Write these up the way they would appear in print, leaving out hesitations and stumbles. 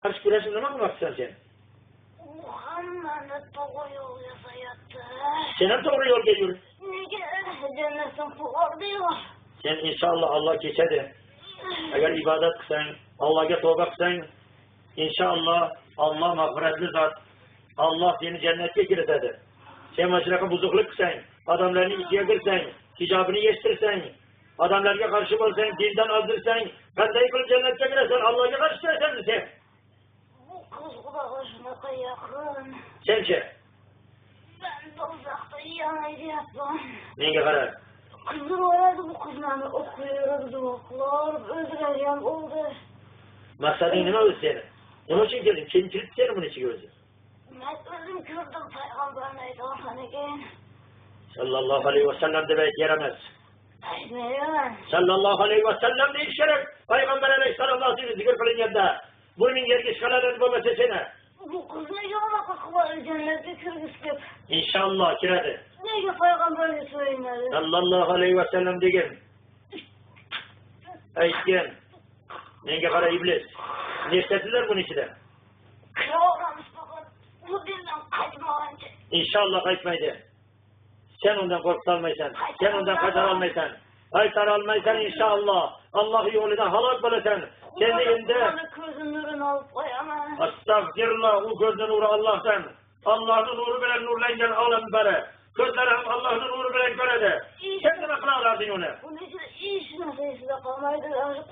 Karşı kurasın nima qilmoqchisan sen? Hammani to'g'ri yo'lga sayapti. Sen ham to'g'ri yo'lga yur. Nega jannatdan quvurdi-yu? Sen inshaalloh Allah kechadi. Agar ibodat qilsang, Allohga tavba qilsang, inshaalloh Allah mag'firatli zot. Allah seni jannatga kiritadi. Sen mana shunaqa buzuqlik qilsang, odamlarning ichiga kirsang, hijobini yechtirsang, odamlarga qarshi bo'lsang, dindan ozdirsang, qanday qilib jannatga kirasan? Allohga qarshi kirasan sen. Bu qiz Xudoga shunaqa yaqin. Senchi? Ben do'zaxda yonayapman. Menga qara. Qizlaradi bu qizlarni o'qiyverib duoqlar, o'zlari ham bo'ldi. Maqsading nima o'zi seni? Nima uchun kelding? Kim kiritdi seni buni ichiga o'zi? Men o'zim ko'rdim payg'ambarni aytganligi. Sallallohu alayhi vasallam deb aytiramas. Aytmayman. Sallallohu alayhi vasallam deyish kerak. Payg'ambar alayhissalom zikr qilinganda buning yerga ishqaladan bo'lmasa seni. Bu qizni yo'qqa qilib jannatga kirgizib. İnşallah kiradi. Nega payg'ambarga so'yinadi? Sallallohu alayhi vasallam degan. Aytgan. Menga qara iblis. Nechasilar buning ichida? Kiraveramiz faqat bu dindan qaytmaguncha. İnşallah qaytmaydi. Sen ondan qo'rqolmaysan. Sen ondan qaytarolmaysan. Qaytarolmaysan inshaalloh. Alloh yo'lidan halok bo'lasan. Sen endi ko'zim nurini olib qo'yaman. Astagfirullah, u ko'zning nuri Allohdan. Allohning nuri bilan nurlangan olam bari. Ko'zlari ham Allohning nuri bilan ko'radi. Sen nima qila olarding uni? Uni ichida hech narsa esida qolmaydi.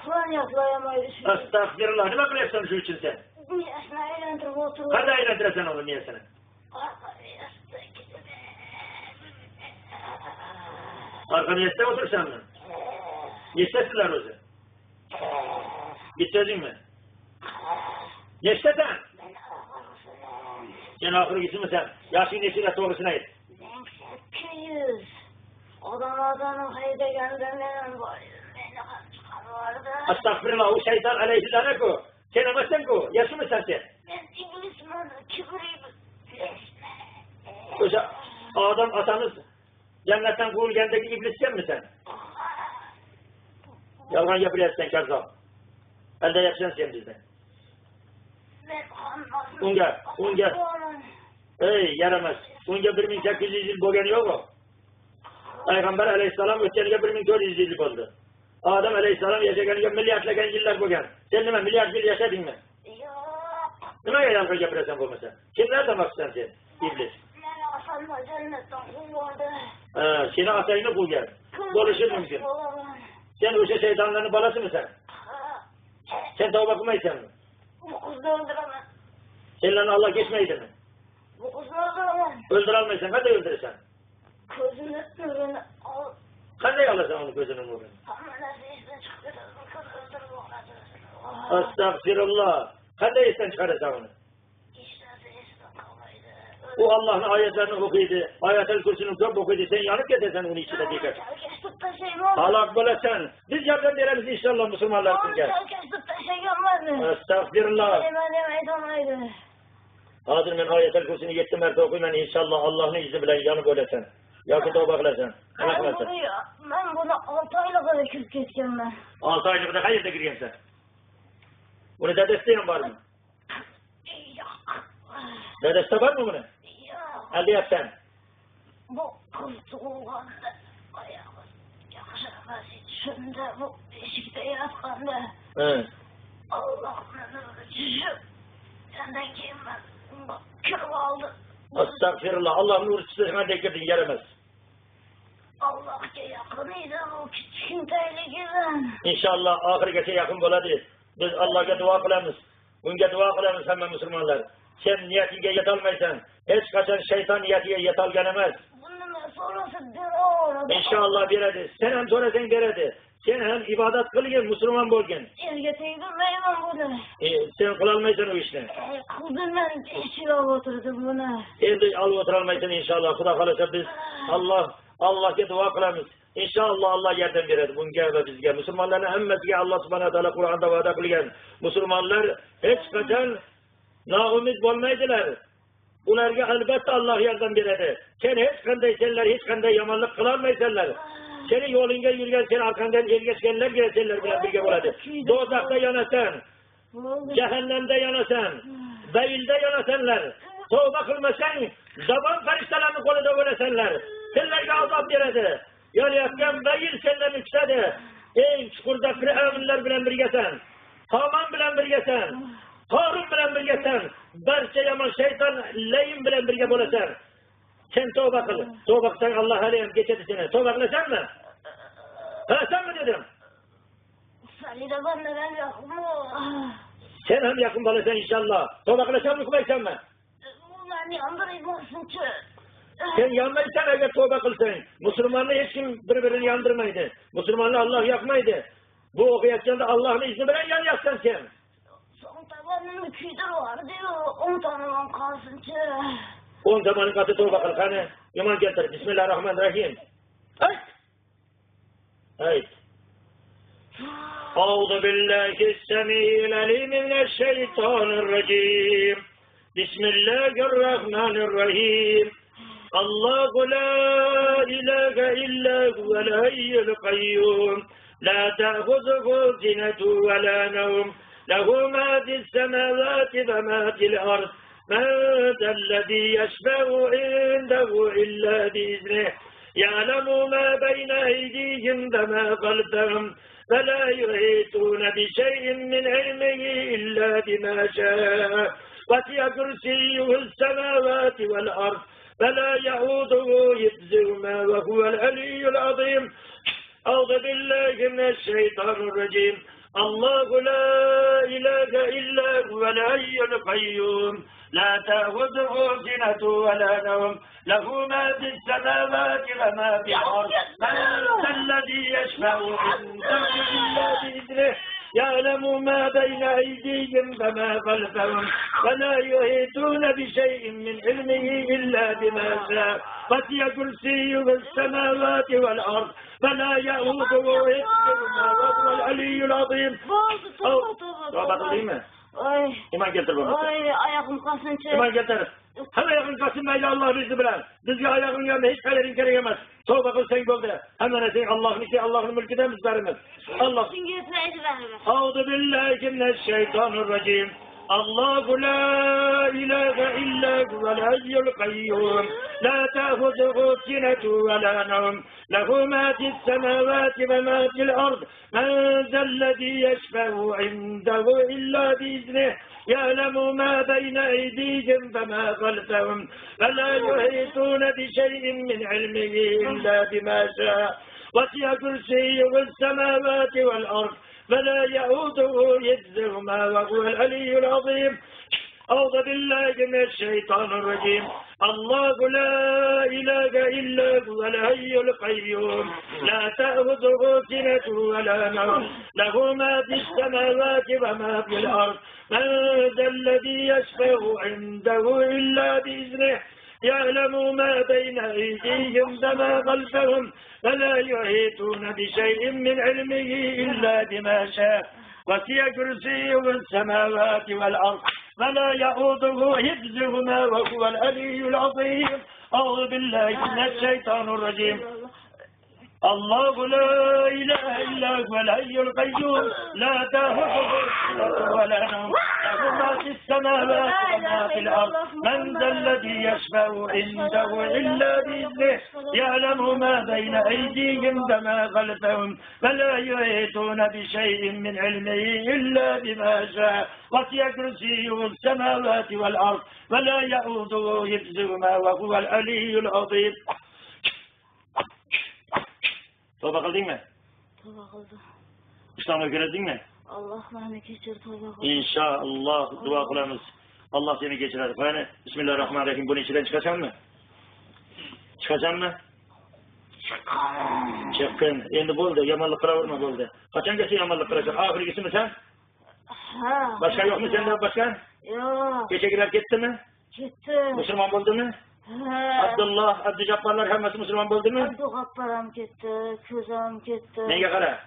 Qur'on yodlayolmaydi. Astagfirullah, nima qilyapsan shu uchun sen? Miyasini aylantirib o'tirib. Qanday aylantirasan uni miyasini? Arqa miyasida o'tirsanmi? Nechtasizlar o'zi? Bittazingmi? Nechtasan? Sen oxirgisisan? Yoshing nechida to'g'risini ayt. 800. Odamlardan haydagandan men bor. Meni ham chiqarib Astagfirullah, u shayton alayhisalom-ku. Sen emassan-ku, yashimisan sen. Men iblisman, kibriyim. O'sha odam otamiz jannatdan quvilgandagi iblis senmisan? Yolg'on gapiryapsan, kazzob. Aldayapsan sen bizdan. Unga. Ey, yaramas. Unga 1800 yil bo'lgani yo'q-ku. Payg'ambar alayhisalom o'tganiga 1400 yil bo'ldi. Odam alayhisalom yashaganiga milliardlagan yillar bo'lgan. Sen nima milliard yil yashadingmi? Yo'q. Nimaga yolg'on gapirasan bo'lmasa? Kimlardan maqsadsan sen? Iblis. Meni otamni jannatdan quvdi. Seni otangni quvgan. Bo'lishi mumkin. Sen o'sha shaytonlarning bolasimisan? Sen tavba qilmaysanmi? Bu qizni o'ldiraman. Senlarni Alloh kechmaydimi? Bu qizni o'ldiraman. O'ldirolmaysan, qanday o'ldirasan? Ko'zini nurini ol. Qanday olasan uni ko'zining nurini? Hamma narsa esdan chiqib ketadi. O'ldirib yuboradi. Astagfirullah. Qanday esdan chiqarasan uni? Hech narsa esdan qolmaydi. U Allohning oyatlarini o'qiydi, oyatul kursini ko'p o'qiydi, sen yonib ketasan uning ichida bekor. Halok bo'lasan. Biz yordam beramiz inshaalloh musulmonlar sizga. Astagfirullah. Hozir men oyatul kursini 7 marta o'qiyman, inshaalloh Allohning izni bilan yonib o'lasan. Yoki tavba qilasan. Nima qilasan? Men buni 6 oyligida kirib ketganman. 6 oyligida qayerda kirgansan? Buni dadasi ham bormi? Yo'q. Dadasi bormi buni? Yo'q. Aldayapsan. Bu qiz tug'ilganda oyog'i yaxshi emas edi. Shunda bu eshikda yotganda Alloh meni tushib, undan keyin men kirib oldim. Astagfirullah, Alloh nur tushsa qanday kirding, yaramas. Allohga yaqin edi bu kichkintoyligidan. İnşallah oxirigacha yaqin bo'ladi. Biz Allohga duo qilamiz. Bunga duo qilamiz hamma musulmonlar. Sen niyatingga yetolmaysan. Hech qachon shayton niyatiga yetolgan emas. Buni so'rasa beraveradi. İnshaalloh beradi. Sen ham so'rasang beradi. Sen ham ibodat qilgin, musulmon bo'lgin. Erga tegdirmayman buni. Sen qilolmaysan u ishni. Qildim men ichib o'tirdim buni. Endi olib o'tirolmaysan inshaalloh. Xudo xolasa biz Allohga duo qilamiz. İnşallah Allah yardım verir bunga va bizga. Musulmonlarning hammasiga Alloh subhanahu va taolo Qur'onda va'da qilgan. Musulmonlar hech qachon noumid bo'lmaydilar. Ularga albatta Alloh yordam beradi. Sen hech qanday yomonlik qila olmaysanlar. Seni yo'lingga yurgan, sen arqandan ergashganlarga senlar bilan birga bo'ladi. Do'zaxda yonasan. Cehennemde yanasan, beyilde yanasanlar, tövbe kılmasan, zaman fariştelerini kolunda ölesenler, tillerine azap veredi. Yanayotgan beyil senden yüksedi. Eng chuqurda Firavunlar bilan birgasan, Haman bilan birgasan, Qarun bilan birgasan, barcha yomon shayton layin bilan birga bo'lasan. Sen tövbe qil. Tövbe qilsang Alloh haliyam kechadi seni. Tövbe qilasanmi? Qilasanmi dedim. Seni de benden yakın. Sen ham yaqin bo'lasan inshaalloh. Tövbe qilasanmi, qilmaysanmi? Ularni yandıraymasın ki. Sen yanmaysan agar tövbe qilsang, musulmonni hech kim bir-birini yandırmaydi. Musulmonni Alloh yoqmaydi. Bu o'qiyotganda Allohning izni bilan yonyapsan sen. Son tabanın küydür var diyor. 10 tanıman kalsın ki. 10 zamanın katı tövbe kıl. Hani iman getir. Bismillahirrahmanirrahim. Hayt. Hayt. أعوذ بالله السميع العليم من الشيطان الرجيم بسم الله الرحمن الرحيم الله لا إله إلا هو الحي القيوم لا تأخذه سنة ولا نوم له ما في السماوات وما في الأرض من ذا الذي يشفع عنده إلا بإذنه يعلم ما بين أيديهم وما خلفهم فلا يحيطون بشيء من علمه إلا بما شاء وسع كرسيه السماوات والأرض فلا يعوده حفظهما وهو العلي العظيم أعوذ بالله من الشيطان الرجيم الله لا إله إلا هو الحي القيوم لا تأخذه سنة ولا نوم له ما في السماوات وما في الأرض من ذا الذي يشفع عنده إلا بإذنه يعلم ما بين أيديهم وما خلفهم ولا يحيطون بشيء من علمه إلا بما شاء وسع كرسيه السماوات والأرض فلا يؤوده حفظهما وهو العلي العظيم. Ay. İman getir bana. Ay ayağım kasınca. İman getir. Hemen yakın kasınmayla Allah rızkı bilen. Rızkı ayağın yanında hiç kalerin gerekemez. Tövbe kıl sen golde. Hemen sen Allah'ın işi, Allah'ın mülküden bizlerimiz. Allah. Euzu billahi mineşşeytanirracim. Allahu la ilahe illa huvel hayyul kayyum. La ta'khudhuhu sinetun ve la nawm. Lehu ma fis semavati ve ma fil ard. Men zellezî yeşfe'u indehu illa biiznih. يعلم ما بين أيديهم وما خلفهم فلا يحيطون بشيء من علمه إلا بما شاء وسع كرسيه السماوات والأرض فلا يؤوده حفظهما وهو العلي العظيم. أعوذ بالله من الشيطان الرجيم. الله لا إله إلا هو الحي القيوم لا تأخذه سنة ولا نوم له ما في السماوات وما في الأرض من ذا الذي يشفع عنده إلا بإذنه يعلم ما بين أيديهم وما خلفهم فلا يحيطون بشيء من علمه إلا بما شاء وسع كرسيه السماوات والأرض ولا يؤوده حفظهما وهو العلي العظيم. أعوذ بالله من الشيطان الرجيم. الله لا إله إلا هو الحي القيوم لا تأخذه سنة ولا نوم له ما في السماوات وما في الأرض من ذا الذي يشفع عنده إلا بإذنه يعلم ما بين أيديهم وما خلفهم فلا يحيطون بشيء من علمه إلا بما شاء وسع كرسيه السماوات والأرض ولا يؤوده حفظهما وهو العلي العظيم. Tövbe kıldın mı? Tövbe kıldım. İslam'a girdin mi? Allah beni geçir tövbe kıldım. İnşallah dua kılamız. Allah seni geçirir. Yani Bismillahirrahmanirrahim. Bunun içinden çıkacaksın mı? Çıkacaksın mı? Çıkın. Endi bo'ldi. Yamanlık kılavurma bo'ldi. Kaçan geçsin yamanlık kılacaksın? Ahirgisi mi sen? Ha. Başka yok mu sende başka? Yok. Geçekiler gitti mi? Gitti. Müslüman oldu mu? Abdullah, Abdücabbarlar hemmesi Müslüman oldu mu? Abdugapparam gitti, Kuzam gitti. Neye kadar?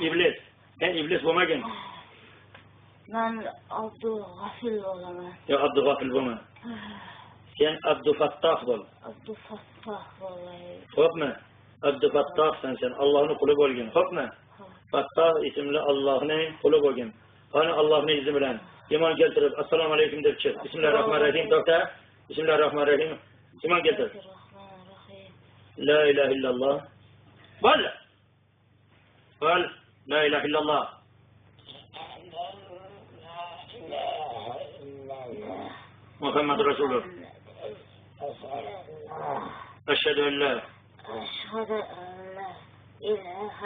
İblis. Sen iblis olmagin. Ben Abdugafil olaman. Yok Abdugafil olma. Sen Abdufattah bol. Abdufattah vallahi. Hop mu? Abdufattah sen Allah'ın kulu bolgin. Hop mu? Fattah isimli Allah'ın kulu bolgin. Hani Allah'ın izni bilen iman keltirip assalomu alaykum deb chiq. Bismillahirrahmanirrahim. To'xta. Bismillahirrahmanirrahim. Iman keltir. La ilahe illallah. Qul. Qul la ilahe illallah. Muhammed Resulullah. Eşhedü en la أشهد أن لا إله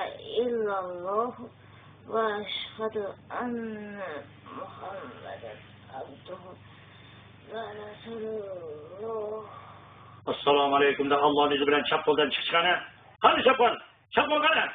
إلا الله وأشهد أن محمدا عبده ورسوله. Assalomu alaykum da Allohning izi bilan chap qo'ldan chiqishgani. Qani chapon? Chap qo'lgani.